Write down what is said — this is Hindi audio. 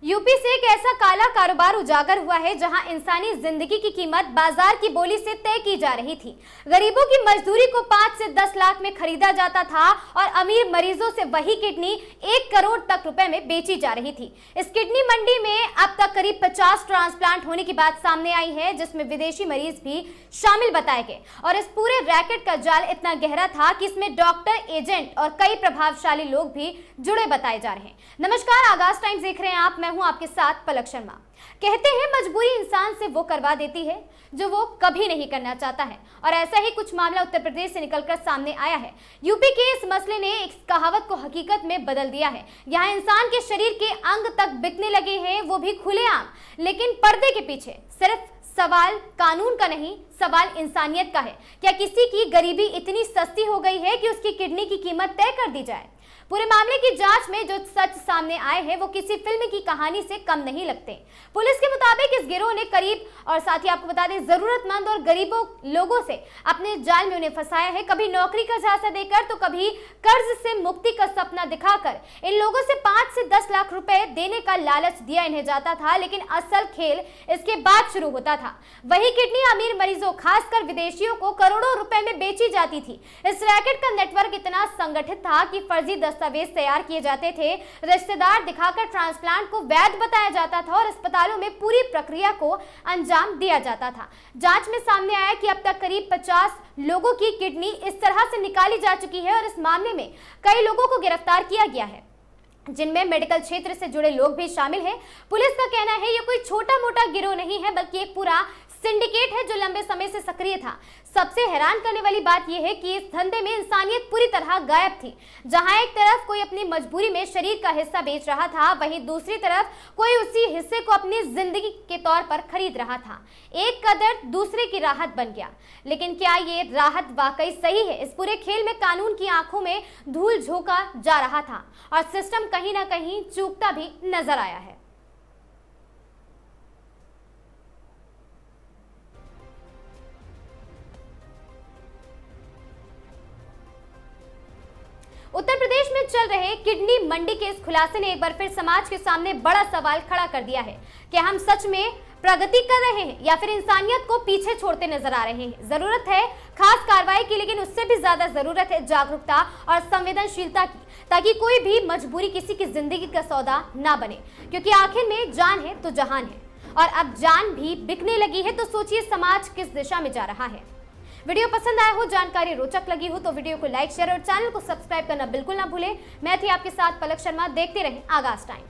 यूपी से एक ऐसा काला कारोबार उजागर हुआ है जहां इंसानी जिंदगी की कीमत बाजार की बोली से तय की जा रही थी। गरीबों की मजदूरी को 5 से 10 लाख में खरीदा जाता था और अमीर मरीजों से वही किडनी 1 करोड़ तक रुपए में बेची जा रही थी। इस किडनी मंडी में अब तक करीब 50 ट्रांसप्लांट होने की बात सामने आई है, जिसमें विदेशी मरीज भी शामिल बताए गए। और इस पूरे रैकेट का जाल इतना गहरा था कि इसमें डॉक्टर, एजेंट और कई प्रभावशाली लोग भी जुड़े बताए जा रहे हैं। नमस्कार, आगाज टाइम्स देख रहे हैं आप। मैं हूं आपके साथ पलक शर्मा। कहते हैं मजबूरी इंसान से वो करवा देती है जो वो कभी नहीं करना चाहता है, और ऐसा ही कुछ मामला उत्तर प्रदेश से निकलकर सामने आया है। यूपी के इस मसले ने एक कहावत को हकीकत में बदल दिया है। यहाँ इंसान के शरीर के अंग तक बिकने लगे हैं, वो भी खुलेआम, लेकिन पर्दे के पीछे। सिर्फ सवाल कानून का नहीं, सवाल इंसानियत का है। क्या किसी की गरीबी इतनी सस्ती हो गई है कि उसकी किडनी की कीमत तय कर दी जाए? पूरे मामले की जांच में जो सच सामने आए हैं वो किसी फिल्म की कहानी से कम नहीं लगते। पुलिस के मुताबिक इस गिरोह ने करीब, और साथ ही आपको बता दें, जरूरतमंद और गरीबों लोगों से अपने जाल में उन्हें फंसाया है। कभी नौकरी का झांसा देकर तो कभी कर्ज से मुक्ति का सपना दिखाकर इन लोगों से 5 से 10 लाख रुपए देने का लालच दिया इन्हें जाता था। लेकिन असल खेल इसके बाद शुरू होता था। वही किडनी अमीर मरीजों, खासकर विदेशियों को करोड़ों रुपए में बेची जाती थी। इस रैकेट का नेटवर्क इतना संगठित था कि फर्जी दस्तावेज तैयार किए जाते थे, रिश्तेदार दिखाकर ट्रांसप्लांट को वैध बताया जाता था और अस्पतालों में पूरी प्रक्रिया को अंजाम दिया जाता था। जांच में सामने आया कि अब तक करीब 50 लोगों की किडनी इस तरह से निकाली जा चुकी है और इस मामले में कई लोगों को गिरफ्तार किया गया है, जिनमें मेडिकल क्षेत्र से जुड़े लोग भी शामिल हैं। पुलिस का कहना है ये कोई छोटा मोटा गिरोह नहीं है, बल्कि एक पूरा सिंडिकेट है जो लंबे समय से सक्रिय था। सबसे हैरान करने वाली बात यह है कि इस धंधे में इंसानियत पूरी तरह गायब थी। जहां एक तरफ कोई अपनी मजबूरी में शरीर का हिस्सा बेच रहा था, वहीं दूसरी तरफ कोई उसी हिस्से को अपनी जिंदगी के तौर पर खरीद रहा था। एक कदर दूसरे की राहत बन गया। लेकिन क्या ये राहत वाकई सही है? इस पूरे खेल में कानून की आंखों में धूल झोंका जा रहा था और सिस्टम कहीं ना कहीं चूकता भी नजर आया है। उत्तर प्रदेश में चल रहे किडनी मंडी के इस खुलासे ने एक बार फिर समाज के सामने बड़ा सवाल खड़ा कर दिया है कि हम सच में प्रगति कर रहे हैं या फिर इंसानियत को पीछे छोड़ते नजर आ रहे हैं। जरूरत है खास कार्रवाई की, लेकिन उससे भी ज्यादा जरूरत है जागरूकता और संवेदनशीलता की, ताकि कोई भी मजबूरी किसी की जिंदगी का सौदा ना बने। क्योंकि आखिर में जान है तो जहान है, और अब जान भी बिकने लगी है। तो सोचिए समाज किस दिशा में जा रहा है। वीडियो पसंद आया हो, जानकारी रोचक लगी हो तो वीडियो को लाइक, शेयर और चैनल को सब्सक्राइब करना बिल्कुल ना भूलें। मैं थी आपके साथ पलक शर्मा। देखते रहें आगाज टाइम।